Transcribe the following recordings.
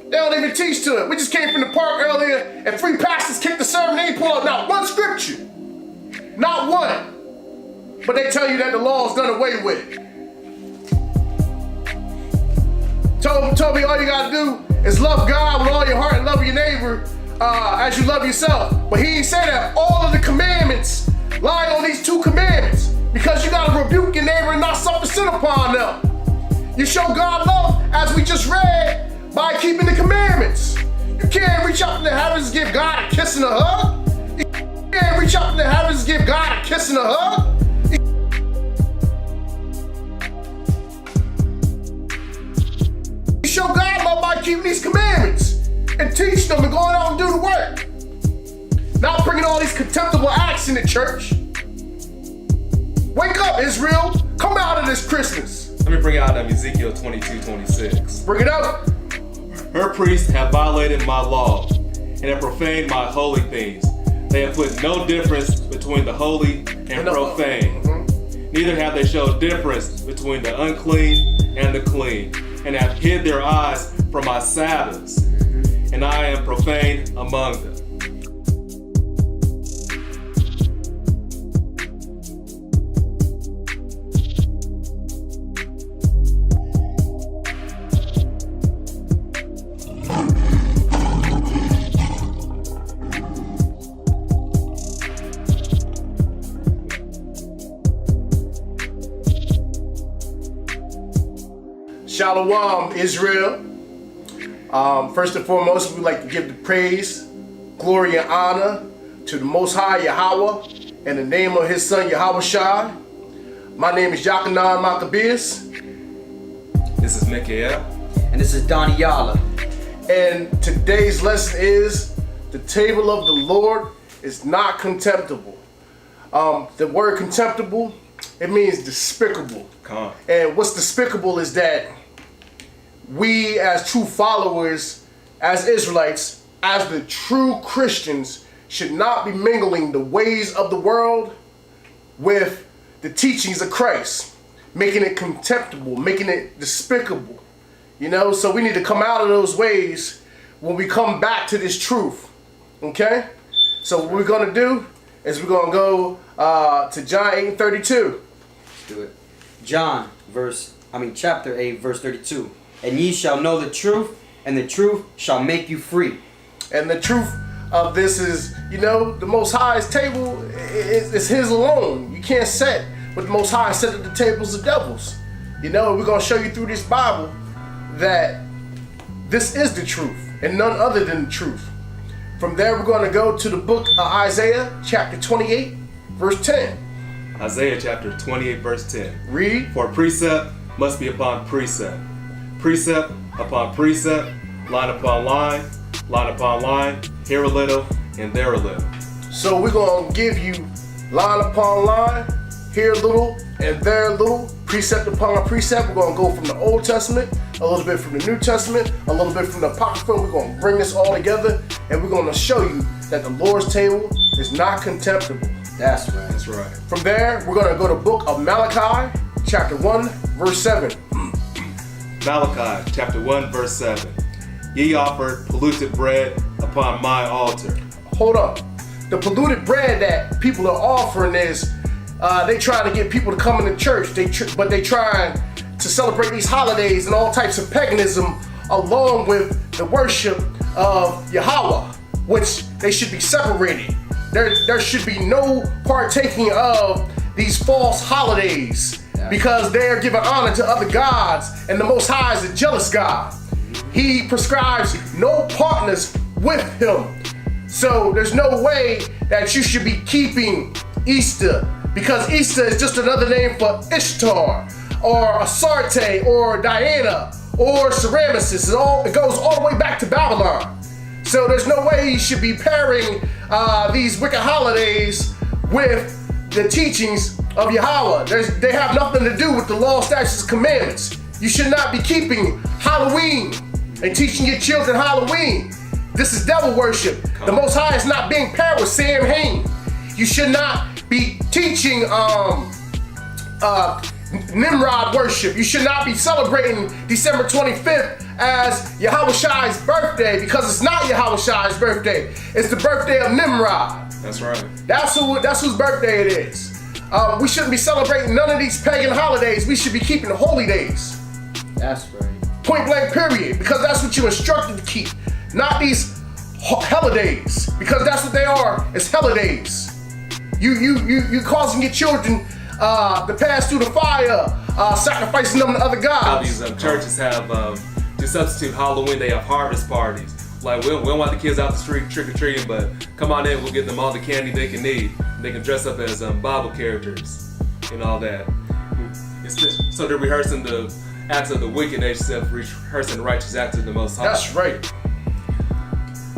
They don't even teach to it. We just came from the park earlier and 3 pastors kicked the sermon. They ain't pull out not one scripture. Not one. But they tell you that the law is done away with. Told me all you gotta do is love God with all your heart and love your neighbor as you love yourself. But he ain't say that. All of the commandments lie on these 2 commandments because you gotta rebuke your neighbor and not suffer sin upon them. You show God love, as we just read, by keeping the commandments. You can't reach up to the heavens and give God a kiss and a hug. You can't reach up to the heavens and give God a kiss and a hug. You show God love by keeping these commandments and teach them and going out and do the work. Not bringing all these contemptible acts in the church. Wake up, Israel. Come out of this Christmas. Let me bring out Ezekiel 22:26. Bring it up. Her priests have violated my law and have profaned my holy things. They have put no difference between the holy and profane. Neither have they showed difference between the unclean and the clean, and have hid their eyes from my Sabbaths, and I am profane among them. Shalom, Israel. First and foremost, we'd like to give the praise, glory, and honor to the Most High Yahweh in the name of His Son Yahweh Shai. My name is Yakanan Maccabeus. This is Mikael. And this is Donnie Yala. And today's lesson is the table of the Lord is not contemptible. The word contemptible, it means despicable. And what's despicable is that we as true followers, as Israelites, as the true Christians, should not be mingling the ways of the world with the teachings of Christ, making it contemptible, making it despicable. You know, so we need to come out of those ways when we come back to this truth. Okay? So what we're going to do is we're going to go to John 8:32. Let's do it. John, chapter 8, verse 32. And ye shall know the truth, and the truth shall make you free. And the truth of this is, you know, the Most High's table is His alone. You can't set with the Most High, set at the tables of devils. You know, we're going to show you through this Bible that this is the truth and none other than the truth. From there, we're going to go to the book of Isaiah, chapter 28, verse 10. Isaiah chapter 28, verse 10. Read. For precept must be upon precept, precept upon precept, line upon line, line upon line, here a little and there a little. So we're going to give you line upon line, here a little and there a little, precept upon precept. We're going to go from the Old Testament, a little bit from the New Testament, a little bit from the Apocrypha. We're going to bring this all together and we're going to show you that the Lord's table is not contemptible. That's right. That's right. From there, we're going to go to the book of Malachi, chapter 1, verse 7. Malachi chapter 1, verse 7. Ye offered polluted bread upon my altar. Hold up. The polluted bread that people are offering is, they trying to get people to come into church, but they trying to celebrate these holidays and all types of paganism along with the worship of Yahweh, which they should be separated. There should be no partaking of these false holidays because they're giving honor to other gods, and the Most High is a jealous God. He prescribes no partners with Him. So there's no way that you should be keeping Easter, because Easter is just another name for Ishtar or Asarte or Diana or Semiramis. It goes all the way back to Babylon. So there's no way you should be pairing these wicked holidays with the teachings of Yahweh. They have nothing to do with the law, statutes, and commandments. You should not be keeping Halloween and teaching your children Halloween. This is devil worship. The Most High is not being paired with Sam Hain. You should not be teaching Nimrod worship. You should not be celebrating December 25th as Yahushai's birthday, because it's not Yahushai's birthday. It's the birthday of Nimrod. That's right. That's whose birthday it is. We shouldn't be celebrating none of these pagan holidays. We should be keeping the holy days. That's right. Point blank period. Because that's what you're instructed to keep. Not these holidays. Because that's what they are. It's holidays. You causing your children to pass through the fire, sacrificing them to other How gods. these churches have, to substitute Halloween, they have harvest parties. Like, we don't want the kids out the street trick-or-treating, but come on in, we'll get them all the candy they can need. They can dress up as Bible characters and all that. So they're rehearsing the acts of the wicked, they instead of rehearsing the righteous acts of the Most High. That's right.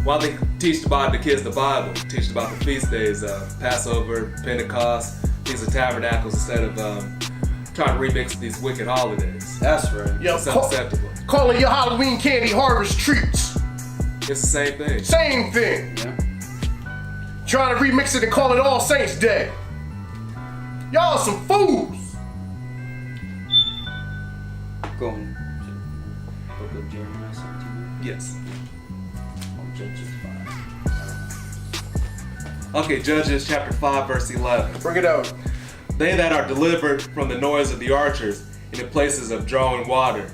While they teach the kids the Bible, teach about the feast days, Passover, Pentecost, Feast of Tabernacles, instead of trying to remix these wicked holidays. That's right. Yo, It's unacceptable. calling your Halloween candy harvest treats. It's the same thing. Same thing. Yeah. Trying to remix it and call it All Saints Day. Y'all some fools. Going to book of Jeremiah 17. Yes. Or Judges 5. Okay, Judges chapter 5, verse 11. Bring it out. They that are delivered from the noise of the archers in the places of drawing water,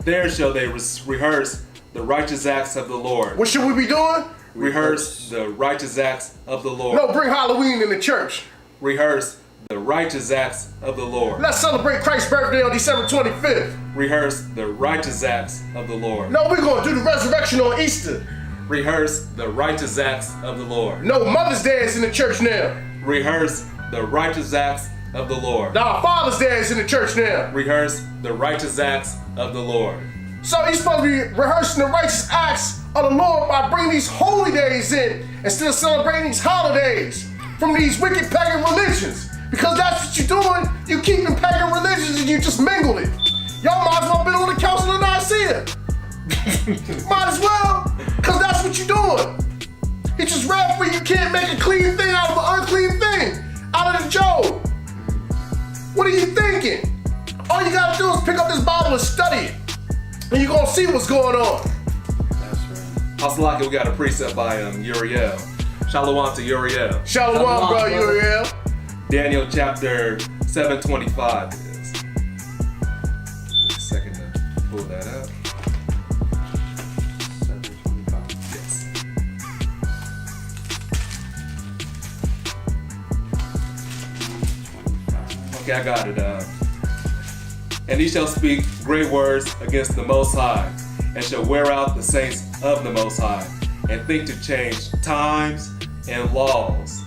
there shall they rehearse the righteous acts of the Lord. What should we be doing? Rehearse the righteous acts of the Lord. No, bring Halloween in the church. Rehearse the righteous acts of the Lord. Let's celebrate Christ's birthday on December 25th. Rehearse the righteous acts of the Lord. No, we're going to do the resurrection on Easter. Rehearse the righteous acts of the Lord. No, Mother's Day is in the church now. Rehearse the righteous acts of the Lord. Now, Father's Day is in the church now. Rehearse the righteous acts of the Lord. So you're supposed to be rehearsing the righteous acts of the Lord by bringing these holy days in instead of celebrating these holidays from these wicked pagan religions. Because that's what you're doing. You keeping pagan religions and you just mingled it. Y'all might as well been on the Council of Nicaea. Might as well, because that's what you're doing. He just read for you can't make a clean thing out of an unclean thing. Out of the Job. What are you thinking? All you gotta do is pick up this Bible and study it. And you're gonna see what's going on. That's right. Hasalaki, we got a precept by Uriel. Shalom to Uriel. Shalom, bro, brother. Uriel. Daniel chapter 7:25 is. Give me a second to pull that up. 7:25. Yes. Okay, I got it. And he shall speak great words against the Most High, and shall wear out the saints of the Most High, and think to change times and laws.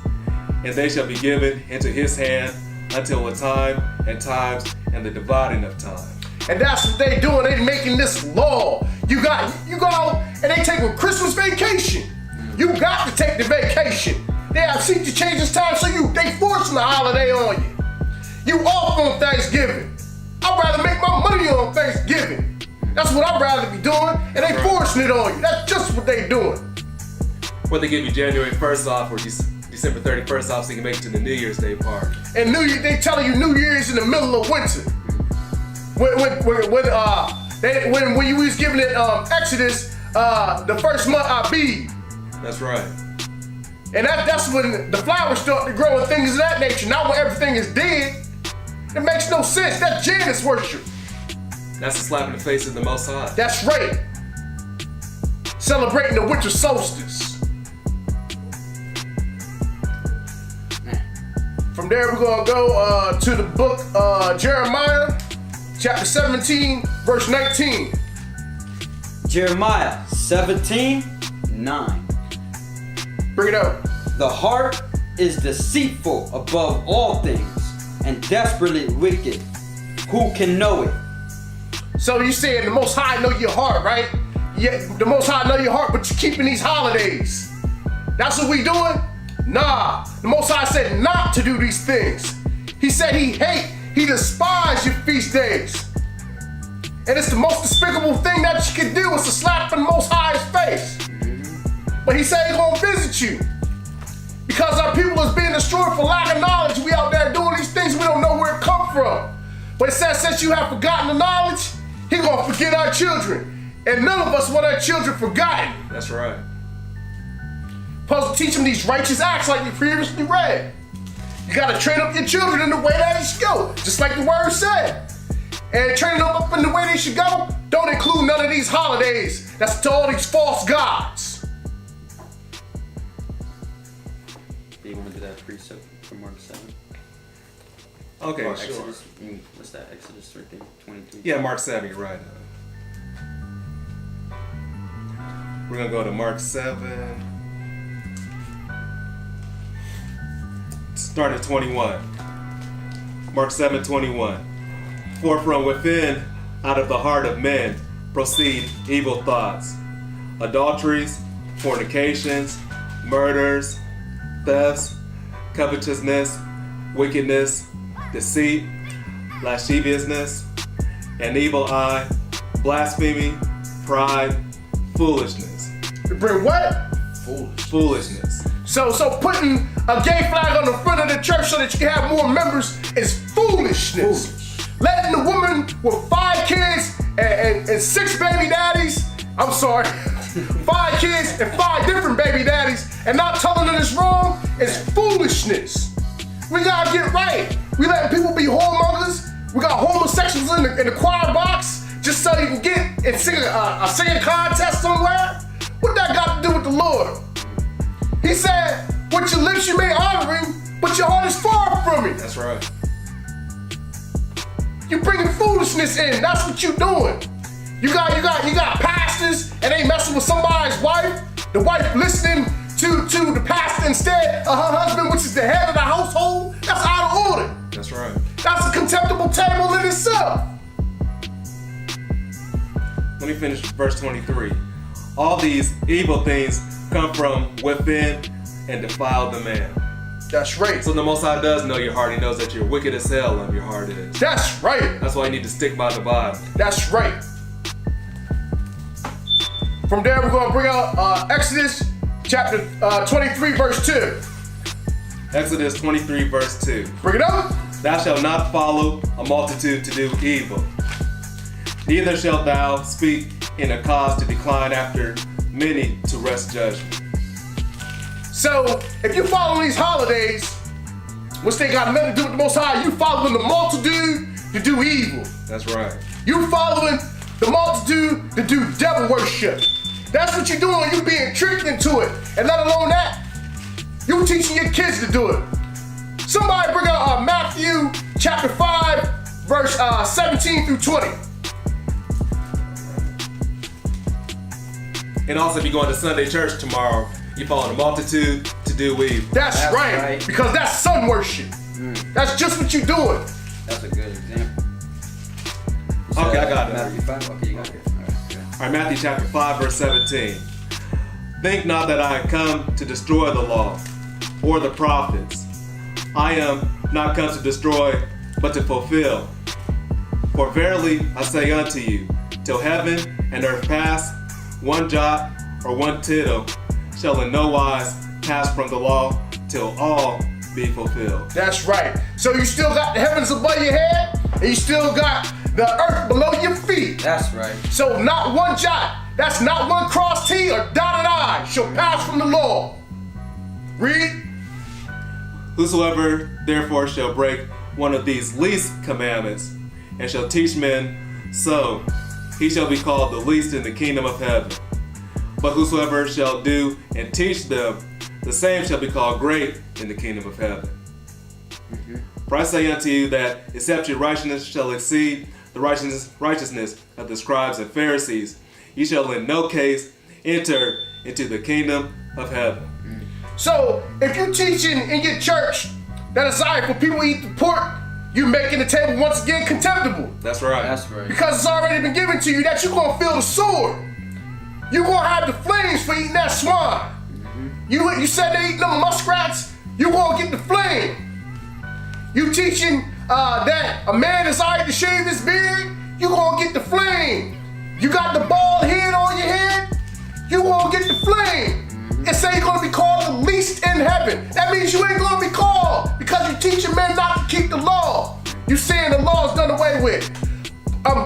And they shall be given into his hand until a time and times and the dividing of time. And that's what they doing. They making this law. You go out and they take a Christmas vacation. You got to take the vacation. They have seek to change this time, so they forcing the holiday on you. You off on Thanksgiving. I'd rather make my money on Thanksgiving. That's what I'd rather be doing, and they forcing it on you. That's just what they doing. Whether they give you January 1st off or December 31st off so you can make it to the New Year's Day party. And New Year, they telling you New Year's in the middle of winter. When you was giving it Exodus, the first month Abib. That's right. And that's when the flowers start to grow and things of that nature. Not when everything is dead. It makes no sense. That's Janus worship. That's a slap in the face of the Most High. That's right. Celebrating the winter solstice. From there, we're going to go to the book Jeremiah, chapter 17, verse 19. Jeremiah 17:9. Bring it up. The heart is deceitful above all things and desperately wicked. Who can know it? So you saying the Most High know your heart, right? Yeah, the Most High know your heart, but you're keeping these holidays. That's what we doing? Nah, the Most High said not to do these things. He said he despised your feast days. And it's the most despicable thing that you can do is to slap in the Most High's face. But he said he's gonna visit you. Because our people is being destroyed for lack of knowledge. We out there doing these things, we don't know where it come from. But it says, since you have forgotten the knowledge, he gonna forget our children. And none of us want our children forgotten. That's right. Supposed to teach them these righteous acts like we previously read. You gotta train up your children in the way that they should go, just like the word said. And training them up in the way they should go don't include none of these holidays. That's to all these false gods. Do you want to do that precept from Mark 7? Okay, Or sure. Exodus, what's that? Exodus 23? Yeah, Mark 7, you're right. We're going to go to Mark 7. Start at 21. Mark 7:21. For from within, out of the heart of men, proceed evil thoughts, adulteries, fornications, murders, thefts, covetousness, wickedness, deceit, lasciviousness, an evil eye, blasphemy, pride, foolishness. You bring what? Foolishness. So putting a gay flag on the front of the church so that you can have more members is foolishness. Letting the woman with 5 kids and 6 baby daddies, 5 kids and 5 different baby daddies, and not telling them it's wrong is foolishness. We gotta get right. We letting people be whoremongers. We got homosexuals in the choir box just so you can get and sing a singing contest somewhere. What that got to do with the Lord? He said, with your lips you may honor him, but your heart is far from him. That's right. You bringing foolishness in. That's what you doing. You got pastors and they messing with somebody's wife. The wife listening to the pastor instead of her husband, which is the head of the household. That's out of order. That's right. That's a contemptible table in itself. Let me finish verse 23. All these evil things come from within and defile the man. That's right. So the Most High does know your heart. He knows that you're wicked as hell and your heart is. That's right. That's why you need to stick by the Bible. That's right. From there, we're going to bring out Exodus chapter 23, verse 2. Exodus 23, verse 2. Bring it up. Thou shalt not follow a multitude to do evil. Neither shalt thou speak in a cause to decline after many to wrest judgment. So, if you follow these holidays, which they got nothing to do with the Most High, you following the multitude to do evil. That's right. You following the multitude to do devil worship. That's what you're doing. You being tricked into it. And let alone that, you teaching your kids to do it. Somebody bring out Matthew chapter 5, verse 17 through 20. And also, if you're going to Sunday church tomorrow, you follow the multitude to do evil. That's right. Because that's sun worship. That's just what you're doing. That's a good example. Okay, I got it. Matthew 5. Okay, you got it. All right, Matthew chapter 5, verse 17. Think not that I have come to destroy the law or the prophets. I am not come to destroy, but to fulfill. For verily I say unto you, till heaven and earth pass, one jot or one tittle shall in no wise pass from the law till all be fulfilled. That's right. So you still got the heavens above your head, and you still got the earth below your feet. That's right. So not one jot, that's not one cross T or dotted I shall pass from the law. Read. Whosoever therefore shall break one of these least commandments and shall teach men so, he shall be called the least in the kingdom of heaven. But whosoever shall do and teach them, the same shall be called great in the kingdom of heaven. For I say unto you that except your righteousness shall exceed the righteousness of the scribes and Pharisees, ye shall in no case enter into the kingdom of heaven. So if you're teaching in your church that it's alright for people to eat the pork, you're making the table once again contemptible. That's right. That's right. Because it's already been given to you that you're gonna feel the sword. You're gonna have the flames for eating that swine. You said they eat them muskrats, you're gonna get the flame. You teaching that a man is alright to shave his beard, you're gonna get the flame. You got the bald head on your head, you're gonna get the flame. It say you're gonna be called the least in heaven. That means you ain't gonna be called because you're teaching men not to keep the law. You saying the law is done done away with.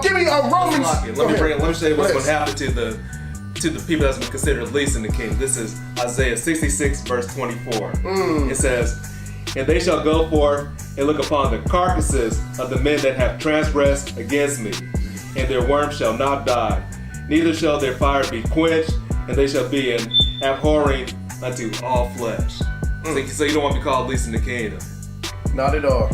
Give me a Romans. Let me show you what's going to happen to the people that's been considered least in the kingdom. This is Isaiah 66 verse 24. It says, "And they shall go forth and look upon the carcasses of the men that have transgressed against me, and their worm shall not die, neither shall their fire be quenched, and they shall be an abhorring unto all flesh." So you don't want to be called least in the kingdom. Not at all.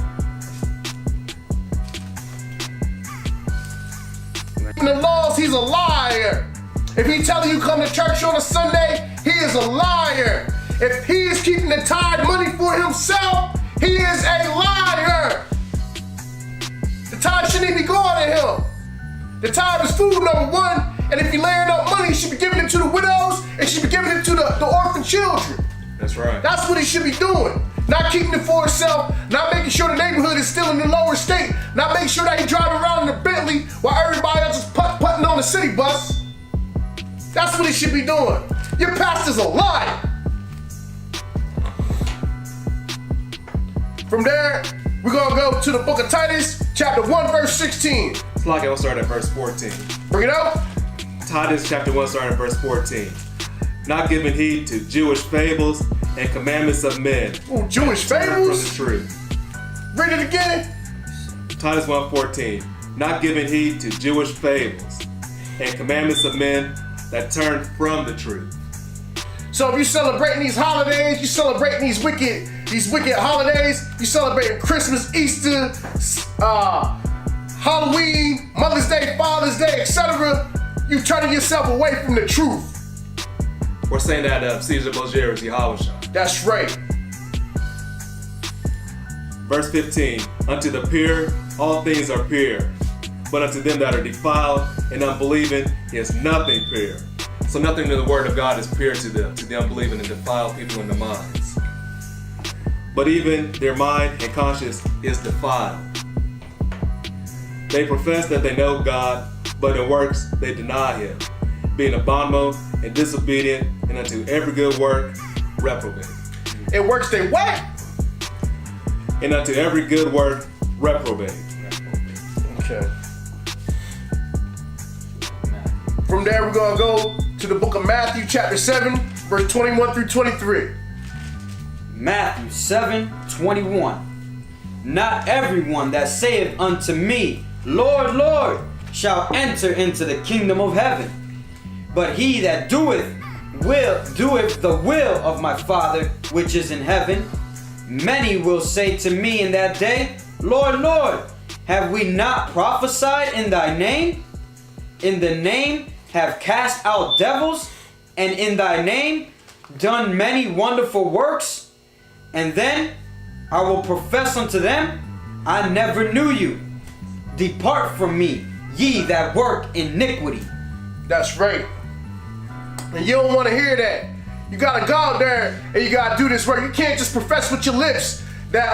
In the laws, he's a liar. If he telling you come to church on a Sunday, he is a liar. If he is keeping the tithe money for himself, he is a liar. The tithe shouldn't even be going to him. The tithe is food, number one, and if you're laying up money, he should be giving it to the widows, and should be giving it to the orphan children. That's right. That's what he should be doing. Not keeping it for himself, not making sure the neighborhood is still in the lower state, not making sure that he driving around in a Bentley while everybody else is putting on the city bus. That's what he should be doing. Your pastor's a liar. From there, we're gonna go to the book of Titus, chapter 1, verse 16. It's like I'll start at verse 14. Bring it out. Titus chapter 1 starting at verse 14. "Not giving heed to Jewish fables and commandments of men." Ooh, Jewish From fables? the truth. Read it again. Titus 1:14. "Not giving heed to Jewish fables and commandments of men that turn from the truth." So if you're celebrating these holidays, you're celebrating these wicked holidays, you're celebrating Christmas, Easter, Halloween, Mother's Day, Father's Day, etc., you're turning yourself away from the truth. We're saying that Caesar Borgia is Yahweh. That's right. Verse 15. "Unto the pure, all things are pure. But unto them that are defiled and unbelieving is nothing pure." So nothing in the word of God is pure to them, to the unbelieving and defiled people in the minds. "But even their mind and conscience is defiled. They profess that they know God, but in works they deny him, being abominable and disobedient, and unto every good work reprobate." It works they what? And unto every good work reprobate. Okay. From there, we're gonna go to the book of Matthew, chapter 7, verse 21 through 23. Matthew 7:21. "Not everyone that saith unto me, Lord, Lord, shall enter into the kingdom of heaven, but he that doeth the will of my Father which is in heaven. Many will say to me in that day, Lord, Lord, have we not prophesied in thy name? In the name have cast out devils, and in thy name done many wonderful works? And then I will profess unto them, I never knew you. Depart from me, ye that work iniquity." That's right. And you don't want to hear that. You gotta go out there and you gotta do this work. You can't just profess with your lips that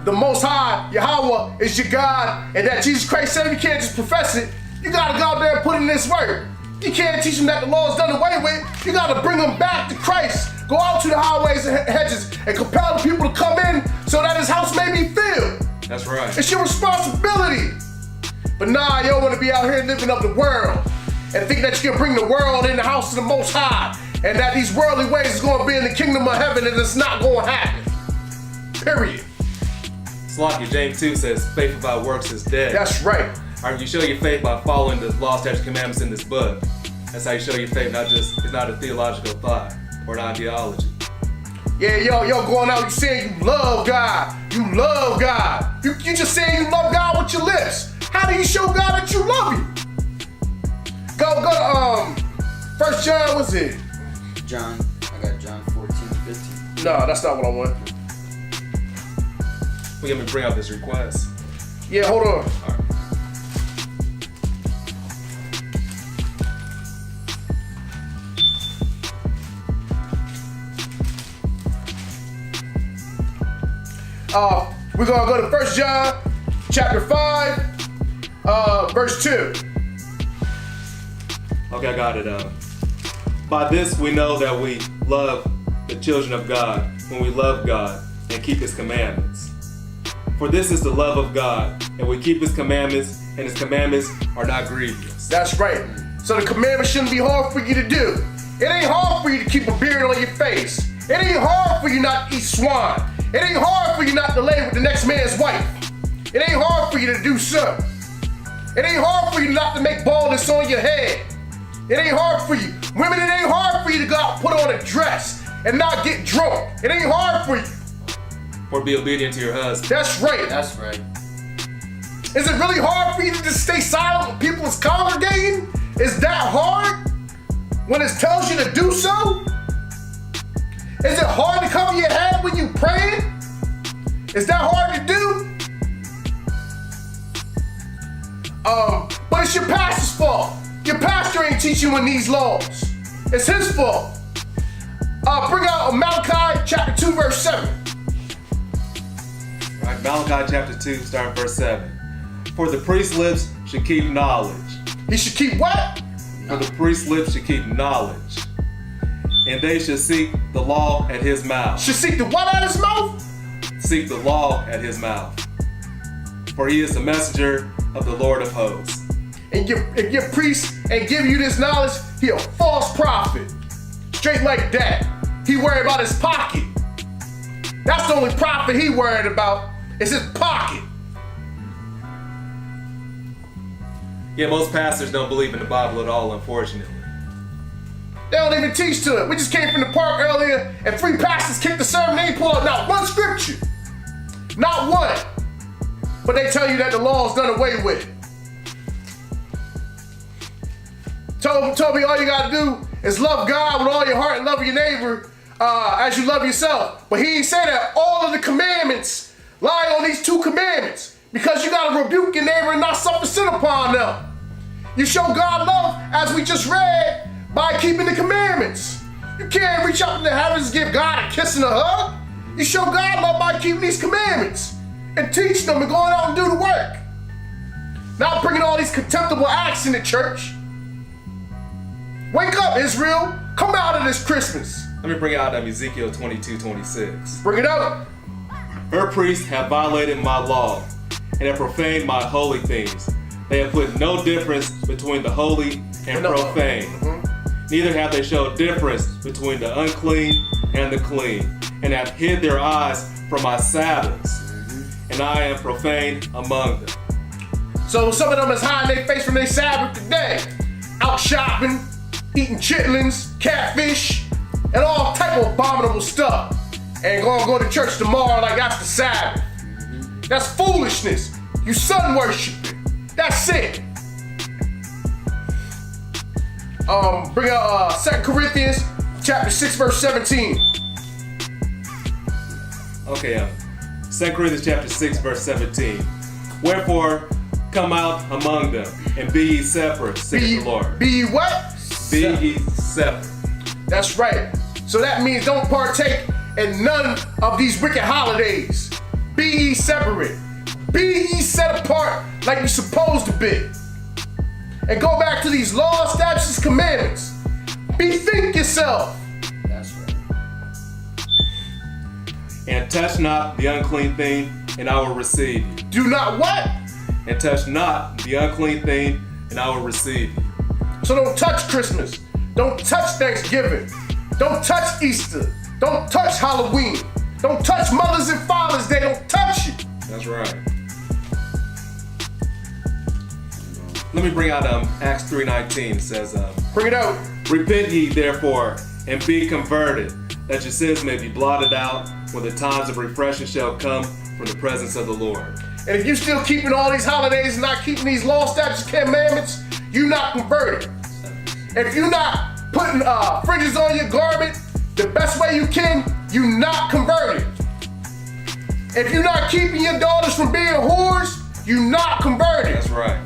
the Most High, Yahweh, is your God, and that Jesus Christ said. You can't just profess it. You gotta go out there and put in this work. You can't teach them that the law is done away with. You gotta bring them back to Christ. Go out to the highways and hedges and compel the people to come in so that his house may be filled. That's right. It's your responsibility. But nah, you don't want to be out here living up the world and think that you can bring the world in the house of the Most High, and that these worldly ways is going to be in the kingdom of heaven, and it's not going to happen. Period. Slocky, James 2 says, "Faith without works is dead." That's right. You show your faith by following the law, statutes, commandments in this book. That's how you show your faith. It's not a theological thought or an ideology. Yeah, yo, going out, you saying you love God. You love God. You just saying you love God with your lips. How do you show God that you love him? Go to 1 John, what's it? John, I got John 14:15. No, that's not what I want. We got me bring out this request. Yeah, hold on. All right. We're gonna go to 1 John, chapter 5, verse 2. Okay, I got it. By this we know that we love the children of God when we love God and keep his commandments. For this is the love of God, and we keep his commandments, and his commandments are not grievous. That's right. So the commandment shouldn't be hard for you to do. It ain't hard for you to keep a beard on your face. It ain't hard for you not to eat swine. It ain't hard for you not to lay with the next man's wife. It ain't hard for you to do so. It ain't hard for you not to make baldness on your head. It ain't hard for you. Women, it ain't hard for you to go out and put on a dress and not get drunk. It ain't hard for you. Or be obedient to your husband. That's right. That's right. Is it really hard for you to just stay silent when people is congregating? Is that hard when it tells you to do so? Is it hard to cover your head when you praying? Is that hard to do? But it's your pastor's fault. Your pastor ain't teaching you these laws. It's his fault. Bring out Malachi chapter 2, verse 7. Right, Malachi chapter 2, starting verse 7. For the priest's lips should keep knowledge. He should keep what? For the priest's lips should keep knowledge. And they should seek the law at his mouth. Should seek the what at his mouth? Seek the law at his mouth. For he is the messenger of the Lord of hosts. And your priest and give you this knowledge, he a false prophet. Straight like that. He worried about his pocket. That's the only prophet he worried about, is his pocket. Yeah, most pastors don't believe in the Bible at all, unfortunately. They don't even teach to it. We just came from the park earlier and 3 pastors kicked the sermon. They ain't pulled out not one scripture. Not one. But they tell you that the law is done away with. Told me all you gotta do is love God with all your heart and love your neighbor as you love yourself. But he ain't say that all of the commandments lie on these 2 commandments. Because you gotta rebuke your neighbor and not suffer sin upon them. You show God love, as we just read, by keeping the commandments. You can't reach up in the heavens and give God a kiss and a hug. You show God love by keeping these commandments and teach them and going out and do the work. Not bringing all these contemptible acts in the church. Wake up, Israel. Come out of this Christmas. Let me bring out Ezekiel 22:26. Bring it up. Her priests have violated my law and have profaned my holy things. They have put no difference between the holy and profane. Neither have they showed difference between the unclean and the clean, and have hid their eyes from my Sabbaths, and I am profane among them. So some of them is hiding their face from their Sabbath today. Out shopping, eating chitlins, catfish, and all type of abominable stuff. And gonna go to church tomorrow like that's the Sabbath. That's foolishness. You sun worshiping. That's it. Bring out 2 Corinthians chapter 6, verse 17. Okay, 2 Corinthians chapter 6, verse 17. Wherefore, come out among them, and be ye separate, saith the Lord. Be ye what? Be ye separate. That's right. So that means don't partake in none of these wicked holidays. Be ye separate. Be ye set apart like you're supposed to be. And go back to these laws, statutes, commandments. Bethink yourself. That's right. And touch not the unclean thing, and I will receive you. Do not what? And touch not the unclean thing, and I will receive you. So don't touch Christmas. Don't touch Thanksgiving. Don't touch Easter. Don't touch Halloween. Don't touch Mother's and Father's Day. Don't touch it. That's right. Let me bring out Acts 3:19. It says, Bring it out. repent ye therefore, and be converted, that your sins may be blotted out, when the times of refreshing shall come from the presence of the Lord. And if you still keeping all these holidays and not keeping these law, statutes, commandments, you not converted. If you not putting fringes on your garment the best way you can, you not converted. If you not keeping your daughters from being whores, you not converted. That's right.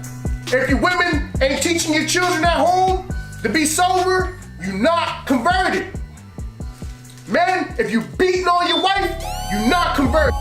If your women ain't teaching your children at home to be sober, you not converted. Men, if you beating on your wife, you not converted.